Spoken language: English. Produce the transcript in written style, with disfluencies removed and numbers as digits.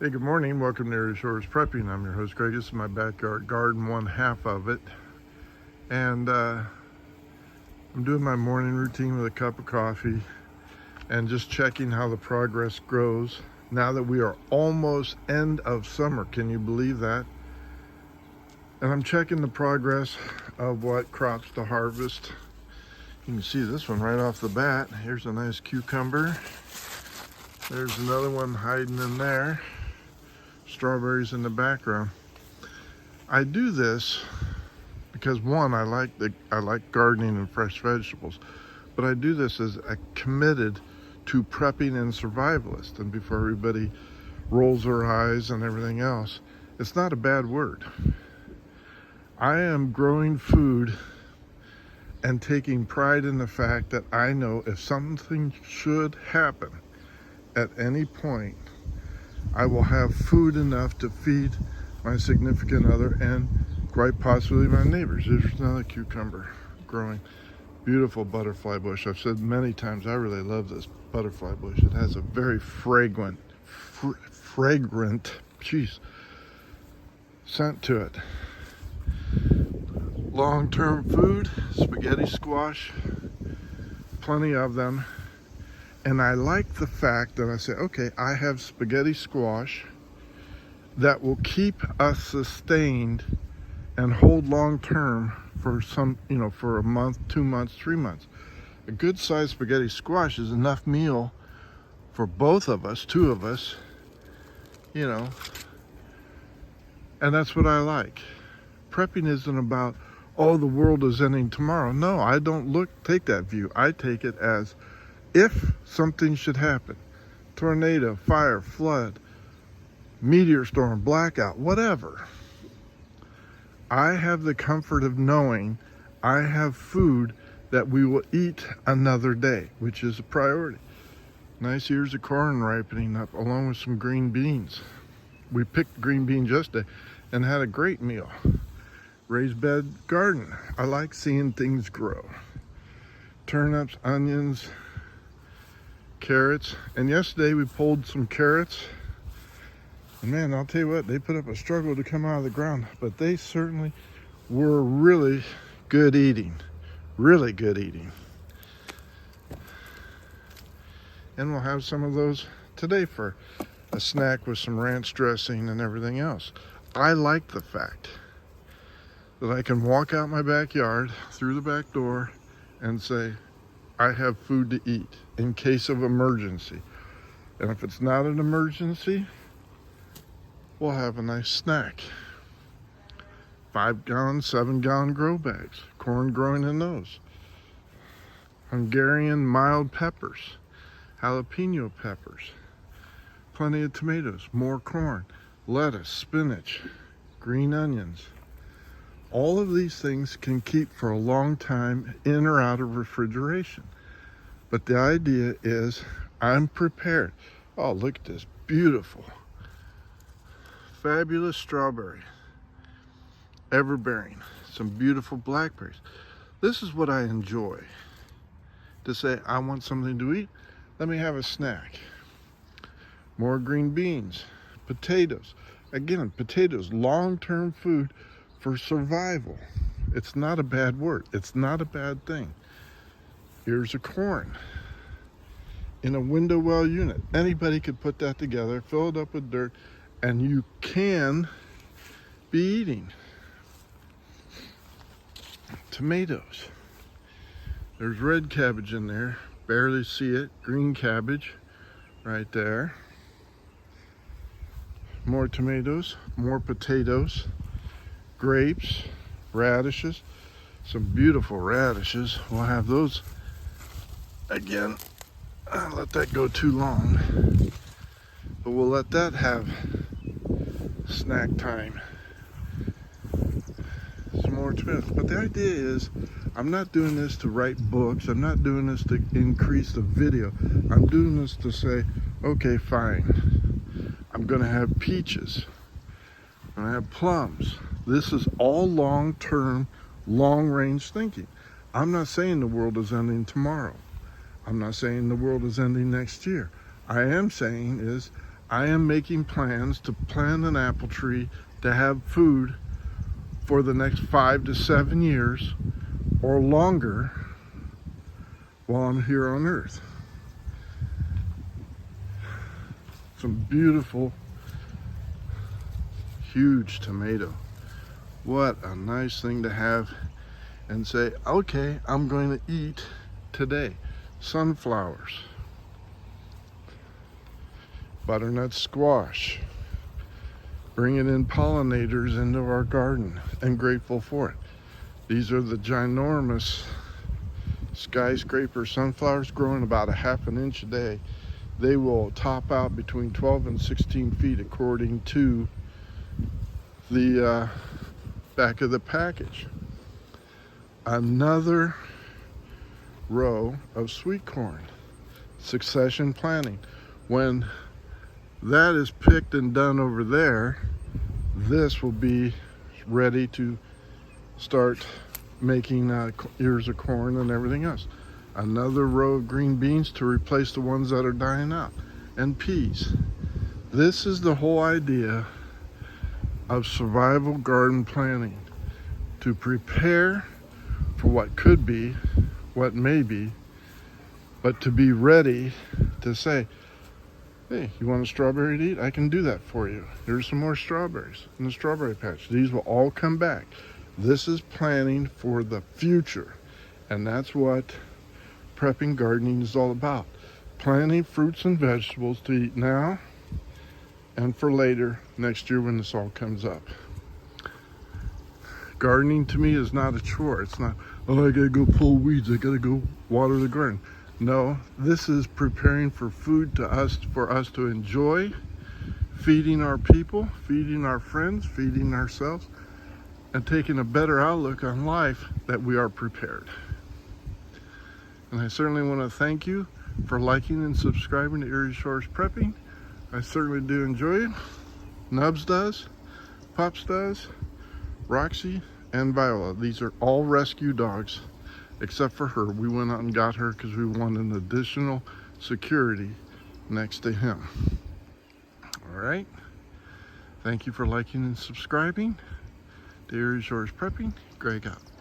Hey, good morning. Welcome to Area Shores Prepping. I'm your host, Greg. This is my backyard garden, one half of it. And I'm doing my morning routine with a cup of coffee and just checking how the progress grows. Now that we are almost end of summer, can you believe that? And I'm checking the progress of what crops to harvest. You can see this one right off the bat. Here's a nice cucumber. There's another one hiding in there. Strawberries in the background. I do this because one, I like gardening and fresh vegetables, but I do this as a committed to prepping and survivalist. And before everybody rolls their eyes and everything else, it's not a bad word. I am growing food and taking pride in the fact that I know if something should happen at any point, I will have food enough to feed my significant other and quite possibly my neighbors. There's another cucumber growing. Beautiful butterfly bush. I've said many times I really love this butterfly bush. It has a very fragrant scent to it. Long-term food, spaghetti squash, plenty of them. And I like the fact that I say, okay, I have spaghetti squash that will keep us sustained and hold long term for for a month, 2 months, 3 months. A good sized spaghetti squash is enough meal for both of us, two of us, and that's what I like. Prepping isn't about, oh, the world is ending tomorrow. No, I don't take that view. I take it as, if something should happen, tornado, fire, flood, meteor storm, blackout, whatever, I have the comfort of knowing I have food that we will eat another day, which is a priority. Nice ears of corn ripening up along with some green beans. We picked green beans yesterday and had a great meal. Raised bed garden. I like seeing things grow. Turnips, onions, carrots, and yesterday we pulled some carrots, and man, I'll tell you what, they put up a struggle to come out of the ground, but they certainly were really good eating. And we'll have some of those today for a snack with some ranch dressing and everything else. I like the fact that I can walk out my backyard through the back door and say, I have food to eat in case of emergency. And if it's not an emergency, we'll have a nice snack. 5-gallon, 7-gallon grow bags, corn growing in those. Hungarian mild peppers, jalapeno peppers, plenty of tomatoes, more corn, lettuce, spinach, green onions. All of these things can keep for a long time in or out of refrigeration. But the idea is I'm prepared. Oh, look at this beautiful, fabulous strawberry, everbearing, some beautiful blackberries. This is what I enjoy. To say, I want something to eat, let me have a snack. More green beans, potatoes. Again, potatoes, long-term food for survival. It's not a bad word. It's not a bad thing. Ears of corn in a window well unit. Anybody could put that together, fill it up with dirt, and you can be eating. Tomatoes. There's red cabbage in there. Barely see it. Green cabbage right there. More tomatoes, more potatoes, grapes, radishes, some beautiful radishes. We'll have those again. I'll let that go too long, but we'll let that have snack time. Some more tomatoes. But the idea is, I'm not doing this to write books. I'm not doing this to increase the video. I'm doing this to say, okay, fine. I'm going to have peaches. I'm going to have plums. This is all long-term, long-range thinking. I'm not saying the world is ending tomorrow. I'm not saying the world is ending next year. I am saying is I am making plans to plant an apple tree to have food for the next 5 to 7 years or longer while I'm here on Earth. Some beautiful, huge tomato. What a nice thing to have and say, okay, I'm going to eat today. Sunflowers, butternut squash, bringing in pollinators into our garden, and grateful for it. These are the ginormous skyscraper sunflowers growing about a ½ an inch a day. They will top out between 12 and 16 feet according to the back of the package. Another row of sweet corn, succession planting. When that is picked and done over there, this will be ready to start making ears of corn and everything else. Another row of green beans to replace the ones that are dying out, and peas. This is the whole idea of survival garden planning, to prepare for what could be, what may be, but to be ready to say, hey, you want a strawberry to eat? I can do that for you. Here's some more strawberries in the strawberry patch. These will all come back. This is planning for the future, and that's what prepping gardening is all about. Planting fruits and vegetables to eat now and for later next year when this all comes up. Gardening to me is not a chore. It's not, oh, I gotta go pull weeds, I gotta go water the garden. No, this is preparing for food for us to enjoy, feeding our people, feeding our friends, feeding ourselves, and taking a better outlook on life that we are prepared. And I certainly want to thank you for liking and subscribing to Erie Shores Prepping. I certainly do enjoy it. Nubs does, Pups does, Roxy, and Viola. These are all rescue dogs, except for her. We went out and got her because we wanted an additional security next to him. All right. Thank you for liking and subscribing to Erie Shores Prepping. Greg out.